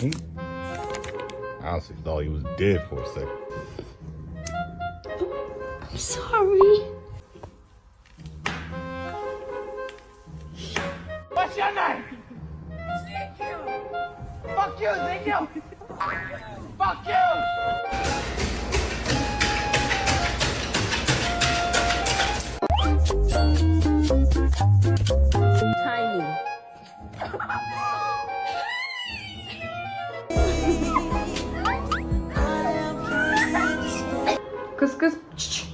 I honestly thought he was dead for a second. I'm sorry. What's your name? Ezekiel. Fuck you, Ezekiel. Fuck you. Tiny. Kız kız. Şşş.